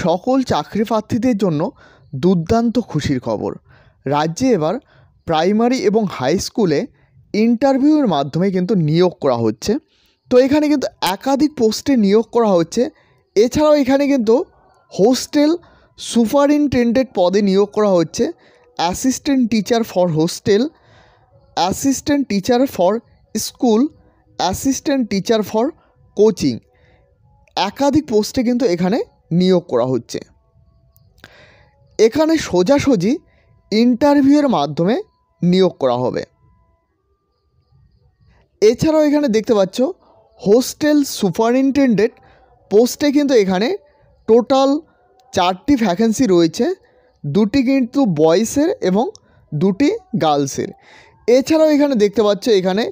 সকল চাকরি প্রার্থীদের জন্য দুর্দান্ত খুশির খবর। রাজ্যে এবার প্রাইমারি এবং হাই স্কুলে ইন্টারভিউয়ের মাধ্যমে কিন্তু নিয়োগ করা হচ্ছে। তো এখানে কিন্তু একাধিক পোস্টে নিয়োগ করা হচ্ছে। এছাড়াও এখানে কিন্তু হোস্টেল সুপারিনটেন্ডেন্ট পদে নিয়োগ করা হচ্ছে, assistant teacher for hostel, assistant teacher for school, assistant teacher for coaching. একাধিক পোস্টে কিন্তু এখানে নিয়োগ করা হচ্ছে। এখানে সোজাসুজি ইন্টারভিউয়ের মাধ্যমে নিয়োগ করা হবে। এছাড়াও এখানে দেখতে পাচ্ছ হোস্টেল সুপারিনটেন্ডেন্ট পোস্টে কিন্তু এখানে টোটাল 4টি ভ্যাকেন্সি রয়েছে, 2টি কিন্তু বয়েসের এবং 2টি গার্লসের। এছাড়াও এখানে দেখতে পাচ্ছ এখানে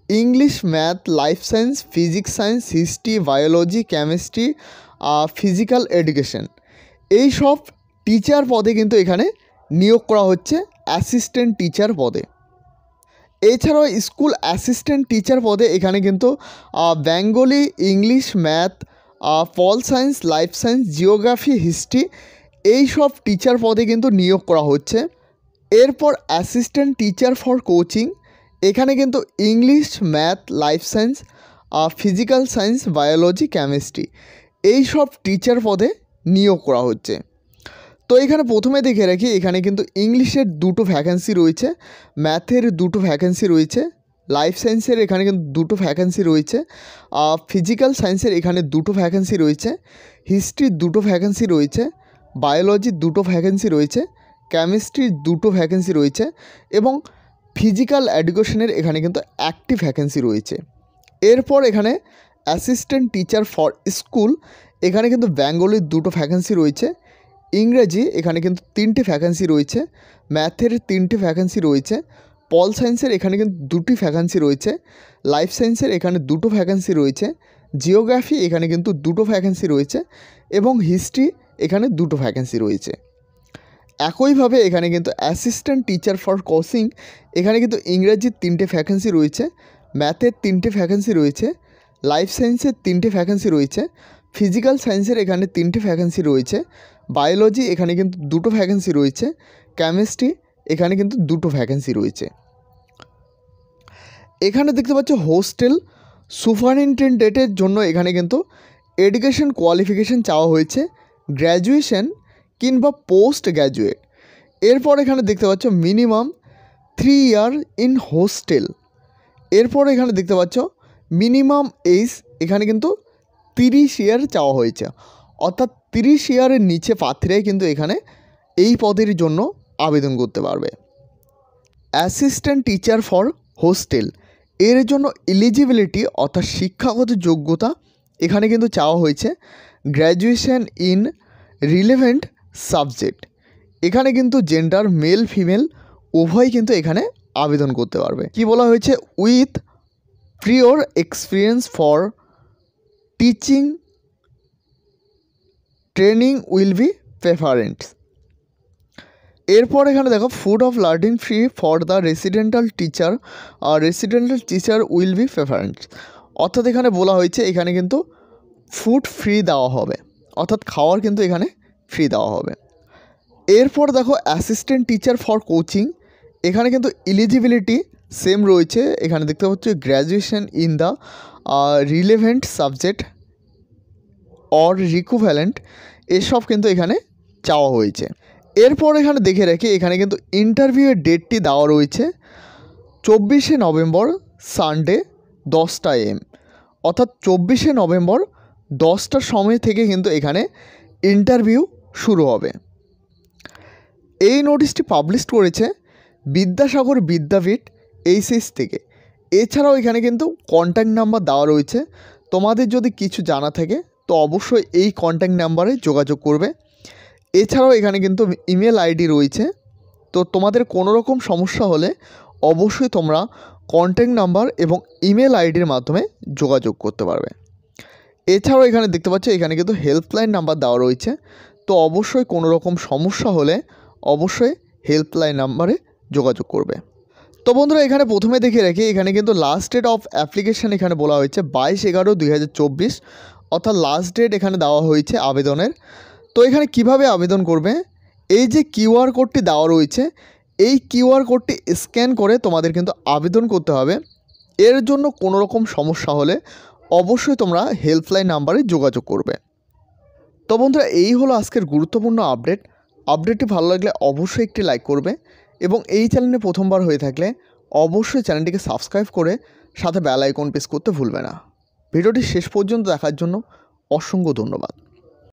English, math, life science, physics science, history, biology, chemistry, physical education, এই সব টিচার পদে কিন্তু এখানে নিয়োগ করা হচ্ছে, অ্যাসিস্ট্যান্ট টিচার পদে। এছাড়াও স্কুল অ্যাসিস্ট্যান্ট টিচার পদে এখানে কিন্তু Bengali, English, math, pol science, life science, geography, history, এই সব টিচার পদে কিন্তু নিয়োগ করা হচ্ছে। এরপর অ্যাসিস্ট্যান্ট টিচার ফর কোচিং, এখানে কিন্তু English, math, life science, physical science, biology, chemistry, এই সব টিচার পদে নিয়োগ করা হচ্ছে। তো এখানে প্রথমে দেখে রাখি এখানে কিন্তু ইংলিশের 2টো ভ্যাকেন্সি রয়েছে, ম্যাথের 2টো ভ্যাকেন্সি রয়েছে, লাইফ সায়েন্সের এখানে কিন্তু 2টো ভ্যাকেন্সি রয়েছে, ফিজিক্যাল সায়েন্সের এখানে 2টো ভ্যাকেন্সি রয়েছে, হিস্ট্রির 2টো ভ্যাকেন্সি রয়েছে, বায়োলজির 2টো ভ্যাকেন্সি রয়েছে, কেমিস্ট্রির 2টো ভ্যাকেন্সি রয়েছে এবং ফিজিক্যাল এডুকেশনের এখানে কিন্তু 1টি ভ্যাকেন্সি রয়েছে। এরপর এখানে অ্যাসিস্ট্যান্ট টিচার ফর স্কুল, এখানে কিন্তু বেঙ্গলির 2টো ভ্যাকেন্সি রয়েছে, ইংরেজি এখানে কিন্তু 3টে ভ্যাকেন্সি রয়েছে, ম্যাথের 3টে ভ্যাকেন্সি রয়েছে, পল সায়েন্সের এখানে কিন্তু 2টি ভ্যাকেন্সি রয়েছে, লাইফ সায়েন্সের এখানে 2টো ভ্যাকেন্সি রয়েছে, জিওগ্রাফি এখানে কিন্তু 2টো ভ্যাকেন্সি রয়েছে এবং হিস্ট্রি এখানে 2টো ভ্যাকেন্সি রয়েছে। একইভাবে এখানে কিন্তু অ্যাসিস্ট্যান্ট টিচার ফর কোচিং, এখানে কিন্তু ইংরেজির 3টে ভ্যাকেন্সি রয়েছে, ম্যাথের 3টে ভ্যাকেন্সি রয়েছে, লাইফ সায়েন্সের 3টে ভ্যাকেন্সি রয়েছে, ফিজিক্যাল সায়েন্সের এখানে 3টে ভ্যাকেন্সি রয়েছে, বায়োলজি এখানে কিন্তু 2টো ভ্যাকেন্সি রয়েছে, কেমিস্ট্রি এখানে কিন্তু 2টো ভ্যাকেন্সি রয়েছে। এখানে দেখতে পাচ্ছ হোস্টেল সুপারিনটেন্ডেন্টের জন্য এখানে কিন্তু এডুকেশন কোয়ালিফিকেশান চাওয়া হয়েছে, গ্র্যাজুয়েশন কিংবা পোস্ট গ্র্যাজুয়েট। এরপর এখানে দেখতে পাচ্ছ মিনিমাম 3 ইয়ার ইন হোস্টেল। এরপর এখানে দেখতে পাচ্ছ মিনিমাম এজ এখানে কিন্তু 30 ইয়ার চাওয়া হয়েছে, অর্থাৎ 30 ইয়ারের নিচে প্রার্থীরাই কিন্তু এখানে এই পদের জন্য আবেদন করতে পারবে। অ্যাসিস্ট্যান্ট টিচার ফর হোস্টেল, এর জন্য এলিজিবিলিটি অর্থাৎ শিক্ষাগত যোগ্যতা এখানে কিন্তু চাওয়া হয়েছে, গ্র্যাজুয়েশন ইন রিলেভেন্ট সাবজেক্ট। এখানে কিন্তু জেন্ডার মেল ফিমেল উভয় কিন্তু এখানে আবেদন করতে পারবে। কি বলা হয়েছে, with prior experience for teaching training will be preference. এরপর এখানে দেখো food of learning free for the residential teacher will be preference. অর্থাৎ এখানে বলা হয়েছে এখানে কিন্তু ফুড ফ্রি দেওয়া হবে, অর্থাৎ খাওয়ার কিন্তু এখানে ফ্রি দেওয়া হবে। এরপর দেখো অ্যাসিস্ট্যান্ট টিচার ফর কোচিং, এখানে কিন্তু এলিজিবিলিটি সেম রয়েছে, এখানে দেখতে পাচ্ছ graduation in the relevant subject or equivalent, এসব কিন্তু এখানে চাওয়া হয়েছে। এরপর এখানে দেখে রাখি এখানে কিন্তু ইন্টারভিউয়ের ডেটটি দেওয়া রয়েছে 24শে নভেম্বর সানডে 10টা AM, অর্থাৎ 24শে নভেম্বর 10টার সময় থেকে কিন্তু এখানে ইন্টারভিউ শুরু হবে। এই নোটিশটি পাবলিশ করেছে বিদ্যাসাগর বিদ্যাপীঠ এইচএস থেকে। এছাড়াও এখানে কিন্তু কন্ট্যাক্ট নাম্বার দেওয়া রয়েছে, তোমাদের যদি কিছু জানা থাকে তো অবশ্যই এই কন্ট্যাক্ট নাম্বারে যোগাযোগ করবে। এছাড়াও এখানে কিন্তু ইমেল আইডি রয়েছে, তো তোমাদের কোনো রকম সমস্যা হলে অবশ্যই তোমরা কন্ট্যাক্ট নাম্বার এবং ইমেল আইডির মাধ্যমে যোগাযোগ করতে পারবে। এছাড়াও এখানে দেখতে পাচ্ছ এখানে কিন্তু হেল্পলাইন নাম্বার দেওয়া রয়েছে, তো অবশ্যই কোনো রকম সমস্যা হলে অবশ্যই হেল্পলাইন নাম্বারে যোগাযোগ করবে। তো বন্ধুরা এখানে প্রথমে দেখে রাখি এখানে কিন্তু লাস্ট ডেট অফ অ্যাপ্লিকেশান এখানে বলা হয়েছে 22/11/2024, অর্থাৎ লাস্ট ডেট এখানে দেওয়া হয়েছে আবেদনের। তো এখানে কিভাবে আবেদন করবে, এই যে কিউআর কোডটি দেওয়া রয়েছে এই কিউআর কোডটি স্ক্যান করে তোমাদের কিন্তু আবেদন করতে হবে। এর জন্য কোনো রকম সমস্যা হলে অবশ্যই তোমরা হেল্পলাইন নাম্বারে যোগাযোগ করবে। তো বন্ধুরা, এই হলো আজকের গুরুত্বপূর্ণ আপডেটটি ভালো লাগলে অবশ্যই একটি লাইক করবে এবং এই চ্যানেলে প্রথমবার হয়ে থাকলে অবশ্যই চ্যানেলটিকে সাবস্ক্রাইব করে সাথে বেল আইকন প্রেস করতে ভুলবে না। ভিডিওটি শেষ পর্যন্ত দেখার জন্য অসংখ্য ধন্যবাদ।